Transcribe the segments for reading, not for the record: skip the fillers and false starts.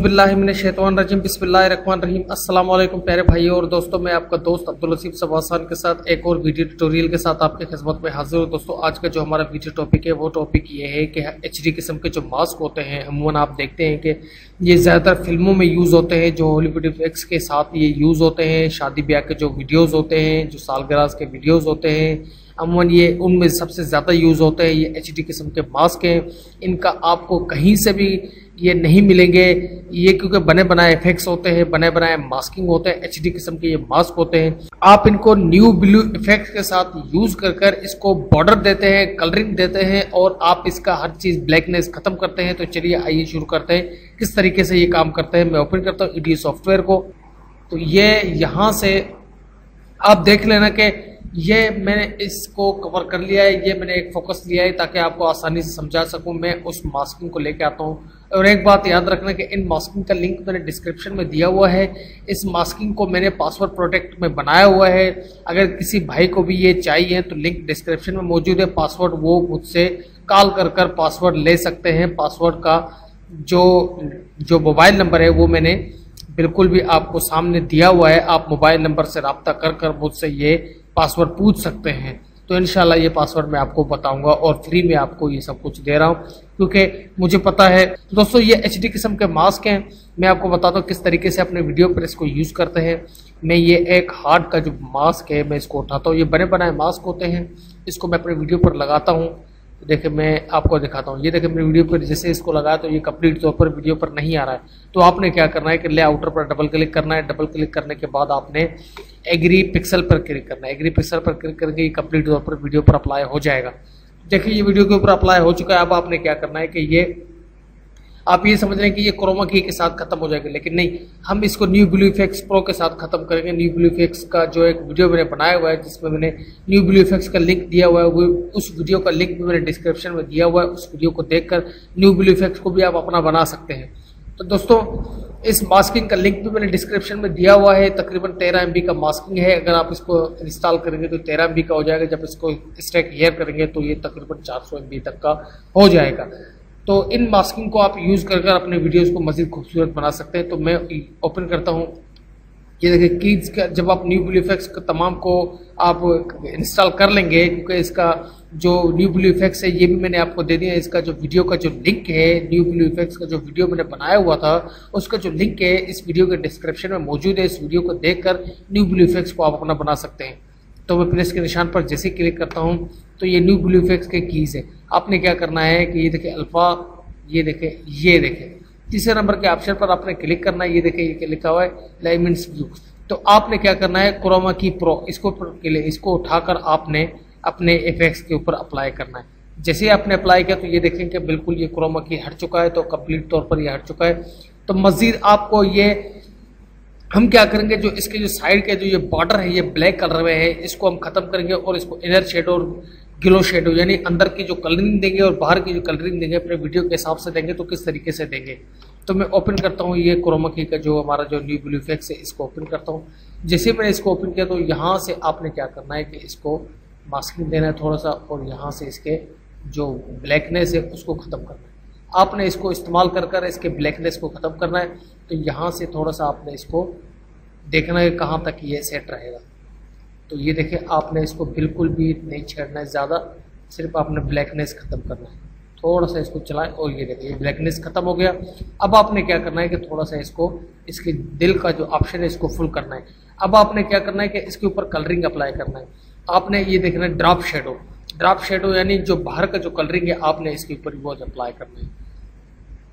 औज़ुबिल्लाहिमिनश्शैतानिर्रजीम बिस्मिल्लाहिर्रहमानिर्रहीम। अस्सलाम वालेकुम प्यारे भाइयों और दोस्तों, मैं आपका दोस्त अब्दुल लतीफ़ सवासान के साथ एक और वीडियो ट्यूटोरियल के साथ आपके खिदमत में हाजिर हूँ। दोस्तों, आज का जो हमारा वीडियो टॉपिक है वो टॉपिक ये है कि एचडी किस्म के जो मास्क होते हैं, अमूमन आप देखते हैं कि ये ज़्यादातर फिल्मों में यूज़ होते हैं, जो हॉलीवुड इफेक्ट्स के साथ ये यूज़ होते हैं। शादी ब्याह के जो वीडियोज़ होते हैं, जो सालगिरह के वीडियोज़ होते हैं, अमूमन ये उनमें सबसे ज़्यादा यूज़ होते हैं। ये एचडी किस्म के मास्क हैं, इनका आपको कहीं से भी ये नहीं मिलेंगे। ये क्योंकि बने बनाए इफेक्ट्स होते हैं, बने बनाए मास्किंग होते हैं, एचडी किस्म के ये मास्क होते हैं। आप इनको न्यू ब्लू इफेक्ट के साथ यूज़ कर कर इसको बॉर्डर देते हैं, कलरिंग देते हैं और आप इसका हर चीज़ ब्लैकनेस ख़त्म करते हैं। तो चलिए आइए शुरू करते हैं किस तरीके से ये काम करते हैं। मैं ओपन करता हूँ ईडी सॉफ्टवेयर को। तो ये यहाँ से आप देख लेना कि ये मैंने इसको कवर कर लिया है, ये मैंने एक फोकस लिया है ताकि आपको आसानी से समझा सकूं। मैं उस मास्किंग को लेके आता हूं। और एक बात याद रखना कि इन मास्किंग का लिंक मैंने डिस्क्रिप्शन में दिया हुआ है। इस मास्किंग को मैंने पासवर्ड प्रोटेक्ट में बनाया हुआ है। अगर किसी भाई को भी ये चाहिए तो लिंक डिस्क्रिप्शन में मौजूद है। पासवर्ड वो मुझसे कॉल कर पासवर्ड ले सकते हैं। पासवर्ड का जो मोबाइल नंबर है वो मैंने बिल्कुल भी आपको सामने दिया हुआ है। आप मोबाइल नंबर से रब्ता कर मुझसे ये पासवर्ड पूछ सकते हैं। तो इंशाल्लाह ये पासवर्ड मैं आपको बताऊंगा और फ्री में आपको ये सब कुछ दे रहा हूं क्योंकि मुझे पता है। दोस्तों, ये एचडी किस्म के मास्क हैं। मैं आपको बताता हूँ किस तरीके से अपने वीडियो पर इसको यूज़ करते हैं। मैं ये एक हार्ड का जो मास्क है मैं इसको उठाता हूँ। ये बने बनाए मास्क होते हैं, इसको मैं अपने वीडियो पर लगाता हूँ। देखिए मैं आपको दिखाता हूँ। ये देखिए मेरे वीडियो पर जैसे इसको लगाया तो ये कंप्लीट तौर पर वीडियो पर नहीं आ रहा है। तो आपने क्या करना है कि लेआउटर पर डबल क्लिक करना है। डबल क्लिक करने के बाद आपने एग्री पिक्सल पर क्लिक करना है। एग्री पिक्सल पर क्लिक करके ये कंप्लीट तौर पर वीडियो पर अप्लाई हो जाएगा। देखिए ये वीडियो के ऊपर अप्लाई हो चुका है। अब आपने क्या करना है कि ये आप ये समझ रहे हैं कि ये क्रोमा की के साथ खत्म हो जाएगा, लेकिन नहीं, हम इसको न्यू ब्लू इफेक्ट्स प्रो के साथ खत्म करेंगे। न्यू ब्लू इफेक्ट्स का जो एक वीडियो मैंने बनाया हुआ है जिसमें मैंने न्यू ब्लू इफेक्ट्स का लिंक दिया हुआ है, वो उस वीडियो का लिंक भी मैंने डिस्क्रिप्शन में दिया हुआ है। उस वीडियो को देखकर न्यू ब्लू इफेक्ट्स को भी आप अपना बना सकते हैं। तो दोस्तों, इस मास्किंग का लिंक भी मैंने डिस्क्रिप्शन में दिया हुआ है। तकरीबन 13 MB का मास्किंग है। अगर आप इसको इंस्टॉल करेंगे तो 13 MB का हो जाएगा। जब इसको स्टैक हेयर करेंगे तो ये तकरीबन 400 MB तक का हो जाएगा। तो इन मास्किंग को आप यूज़ कर अपने वीडियोस को मज़ीद खूबसूरत बना सकते हैं। तो मैं ओपन करता हूँ। ये देखिए कीज का जब आप न्यू ब्लू इफेक्ट्स तमाम को आप इंस्टॉल कर लेंगे, क्योंकि इसका जो न्यू ब्लू इफेक्ट्स है ये भी मैंने आपको दे दिया। इसका जो वीडियो का जो लिंक है, न्यू ब्लू इफेक्ट्स का जो वीडियो मैंने बनाया हुआ था उसका जो लिंक है इस वीडियो के डिस्क्रिप्शन में मौजूद है। इस वीडियो को देखकर न्यू ब्लू इफेक्ट्स को आप अपना बना सकते हैं। तो मैं प्लस के निशान पर जैसे क्लिक करता हूँ तो ये न्यू ब्लू इफेक्ट्स के कीज़ है। आपने क्या करना है कि ये देखिए अल्फ़ा, ये देखें तीसरे नंबर के ऑप्शन पर आपने क्लिक करना है। ये देखिए ये लिखा हुआ है लाइमेंट्स व्यू। तो आपने क्या करना है, क्रोमा की प्रो इसको उठाकर आपने अपने इफेक्ट्स के ऊपर अप्लाई करना है। जैसे ही आपने अप्लाई किया तो ये देखें कि बिल्कुल ये क्रोमा की हट चुका है। तो कंप्लीट तौर पर ये हट चुका है। तो मजीद आपको ये हम क्या करेंगे, जो इसके जो साइड के जो ये बॉर्डर है ये ब्लैक कलर में है, इसको हम खत्म करेंगे और इसको इनर शेडो और ग्लो शेडो यानी अंदर की जो कलरिंग देंगे और बाहर की जो कलरिंग देंगे अपने वीडियो के हिसाब से देंगे। तो किस तरीके से देंगे, तो मैं ओपन करता हूँ ये क्रोमा की का जो हमारा जो न्यू ब्लू इफेक्ट्स है इसको ओपन करता हूँ। जैसे मैंने इसको ओपन किया तो यहाँ से आपने क्या करना है कि इसको मास्किंग देना है थोड़ा सा और यहाँ से इसके जो ब्लैकनेस है उसको ख़त्म करना है। आपने इसको इस्तेमाल कर इसके ब्लैकनेस को ख़त्म करना है। तो यहाँ से थोड़ा सा आपने इसको देखना है कहाँ तक ये सेट रहेगा। तो ये देखिए आपने इसको बिल्कुल भी नहीं छेड़ना है ज़्यादा, सिर्फ आपने ब्लैकनेस ख़त्म करना है। थोड़ा सा इसको चलाएं और ये देखिए ये ब्लैकनेस ख़त्म हो गया। अब आपने क्या करना है कि थोड़ा सा इसको इसके दिल का जो ऑप्शन है इसको फुल करना है। अब आपने क्या करना है कि इसके ऊपर कलरिंग अप्लाई करना है। आपने ये देखना है ड्रॉप शेडो यानी जो बाहर का जो कलरिंग है आपने इसके ऊपर वो अप्लाई करना है।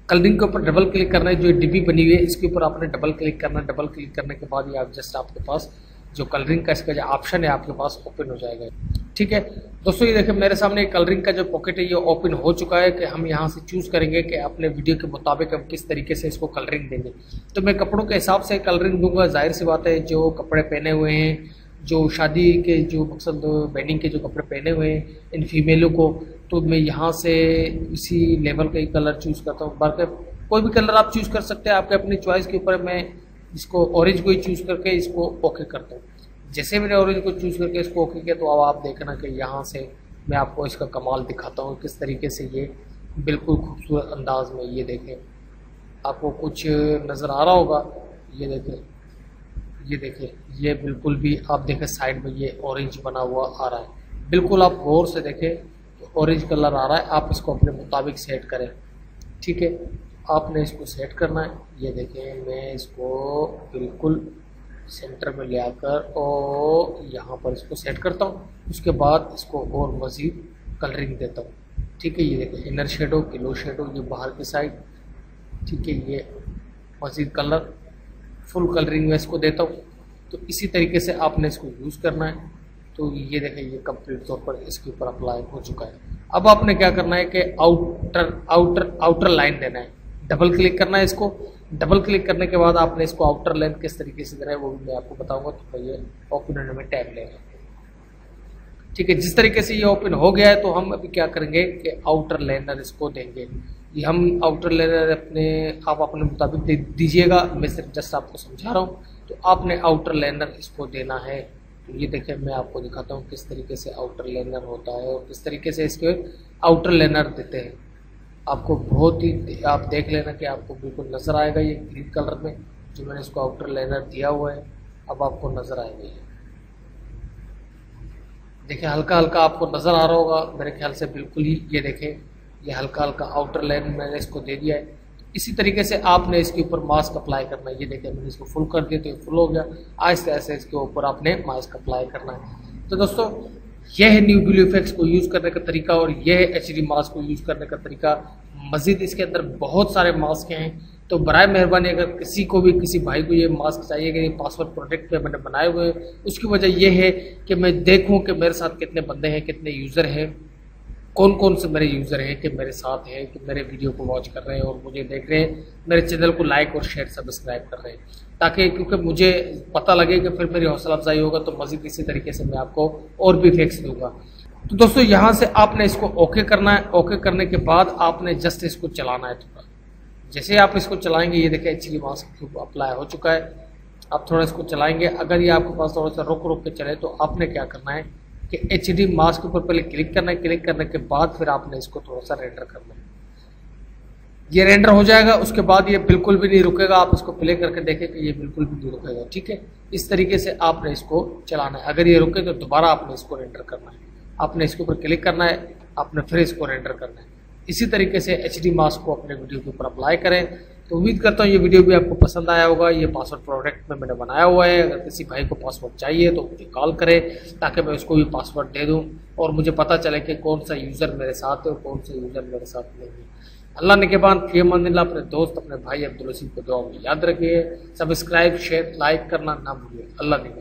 कलरिंग के ऊपर डबल क्लिक करना है। जो डिब्बी बनी हुई है इसके ऊपर आपने डबल क्लिक करना है। डबल क्लिक करने के बाद ये आप जस्ट आपके पास जो कलरिंग का इसका जो ऑप्शन है आपके पास ओपन हो जाएगा। ठीक है दोस्तों, ये देखिए मेरे सामने कलरिंग का जो पॉकेट है ये ओपन हो चुका है कि हम यहाँ से चूज़ करेंगे कि अपने वीडियो के मुताबिक हम किस तरीके से इसको कलरिंग देंगे। तो मैं कपड़ों के हिसाब से कलरिंग दूंगा। जाहिर सी बात है जो कपड़े पहने हुए हैं, जो शादी के जो मकसद वेडिंग के जो कपड़े पहने हुए हैं इन फीमेलों को, तो मैं यहाँ से इसी लेवल का ही कलर चूज़ करता हूँ। बाकी कोई भी कलर आप चूज़ कर सकते हैं आपके अपनी चॉइस के ऊपर। मैं इसको ऑरेंज को ही चूज़ करके इसको ओके करता हूँ। जैसे मैंने ऑरेंज को चूज़ करके इसको ओके किया तो अब आप देखना कि यहाँ से मैं आपको इसका कमाल दिखाता हूँ किस तरीके से ये बिल्कुल खूबसूरत अंदाज में ये देखें आपको कुछ नज़र आ रहा होगा। ये देखें, ये देखें, ये बिल्कुल भी आप देखें साइड में ये ऑरेंज बना हुआ आ रहा है। बिल्कुल आप गौर से देखें, ऑरेंज कलर आ रहा है। आप इसको अपने मुताबिक सेट करें, ठीक है। आपने इसको सेट करना है। ये देखें, मैं इसको बिल्कुल सेंटर में ले आकर और यहाँ पर इसको सेट करता हूँ। उसके बाद इसको और मज़ीद कलरिंग देता हूँ, ठीक है। ये देखें, इनर शेडो, ग्लो शेडो, ये बाहर की साइड, ठीक है। ये मज़ीद कलर, फुल कलरिंग में इसको देता हूँ। तो इसी तरीके से आपने इसको यूज़ करना है। तो ये देखें, ये कंप्लीट तौर पर इसके ऊपर अप्लाई हो चुका है। अब आपने क्या करना है कि आउटर लाइन देना है। डबल क्लिक करना है इसको। डबल क्लिक करने के बाद आपने इसको आउटर लाइन किस तरीके से देना है वो भी मैं आपको बताऊंगा। तो ये ओपन होने में टाइम लेगा, ठीक है। जिस तरीके से ये ओपन हो गया है तो हम अभी क्या करेंगे कि आउटर लाइनर इसको देंगे। ये हम आउटर लाइनर आप अपने मुताबिक दे दीजिएगा। मैं सिर्फ जस्ट आपको समझा रहा हूँ। तो आपने आउटर लाइनर इसको देना है। तो ये देखिए, मैं आपको दिखाता हूँ किस तरीके से आउटर लाइनर होता है और किस तरीके से इसके आउटर लाइनर देते हैं। आपको बहुत ही, आप देख लेना कि आपको बिल्कुल नज़र आएगा ये ग्रीन कलर में जो मैंने इसको आउटर लाइनर दिया हुआ है। अब आपको नज़र आएगा ये देखिए, हल्का हल्का आपको नज़र आ रहा होगा मेरे ख्याल से। बिल्कुल ही ये देखें, ये हल्का हल्का आउटर लाइन मैंने इसको दे दिया है। इसी तरीके से आपने इसके ऊपर मास्क अप्लाई करना है। ये देखिए, मैंने इसको फुल कर दिया तो ये फुल हो गया। आहिस्ते आहिस्ते इसके ऊपर आपने मास्क अप्लाई करना है। तो दोस्तों, यह है न्यू ब्लू इफेक्ट्स को यूज़ करने का तरीका और यह है एचडी मास्क को यूज़ करने का तरीका। मज़ीद इसके अंदर बहुत सारे मास्क हैं। तो बराए मेहरबानी अगर किसी को भी, किसी भाई को ये मास्क चाहिए कि ये पासवर्ड प्रोटेक्ट पे मैंने बनाए हुए हैं, उसकी वजह यह है कि मैं देखूं कि मेरे साथ कितने बंदे हैं, कितने यूज़र हैं, कौन कौन से मेरे यूज़र हैं कि मेरे साथ हैं, कि मेरे वीडियो को वॉच कर रहे हैं और मुझे देख रहे हैं, मेरे चैनल को लाइक और शेयर सब्सक्राइब कर रहे हैं, ताकि क्योंकि मुझे पता लगे कि फिर मेरी हौसला अफजाई होगा तो मज़ीद इसी तरीके से मैं आपको और भी फैक्स दूंगा। तो दोस्तों, यहाँ से आपने इसको ओके करना है। ओके करने के बाद आपने जस्ट इसको चलाना है थोड़ा। जैसे आप इसको चलाएंगे, ये देखिए एक्चुअली मास्क अप्लाई हो चुका है। आप थोड़ा इसको चलाएंगे। अगर ये आपके पास थोड़ा सा रुक रुक के चले तो आपने क्या करना है कि एचडी मास्क के ऊपर पहले क्लिक करना है। क्लिक करने के बाद फिर आपने इसको थोड़ा सा रेंडर करना है। ये रेंडर हो जाएगा, उसके बाद ये बिल्कुल भी नहीं रुकेगा। आप इसको प्ले करके देखें कि ये बिल्कुल भी नहीं रुकेगा, ठीक है। इस तरीके से आपने इसको चलाना है। अगर ये रुके तो दोबारा आपने इसको रेंडर करना है। आपने इसके ऊपर क्लिक करना है, आपने फिर इसको रेंडर करना है। इसी तरीके से एचडी मास्क को अपने वीडियो के ऊपर अप्लाई करें। तो उम्मीद करता हूँ ये वीडियो भी आपको पसंद आया होगा। ये पासवर्ड प्रोडक्ट में मैंने बनाया हुआ है। अगर किसी भाई को पासवर्ड चाहिए तो मुझे कॉल करे ताकि मैं उसको भी पासवर्ड दे दूँ और मुझे पता चले कि कौन सा यूज़र मेरे साथ है और कौन सा यूज़र मेरे साथ नहीं है। अल्लाह निगहबान, फी अमानिल्लाह। अपने दोस्त, अपने भाई अब्दुल लतीफ़ को दुआ में याद रखिए। सब्सक्राइब, शेयर, लाइक करना ना भूलिए। अल्लाह निगहबान।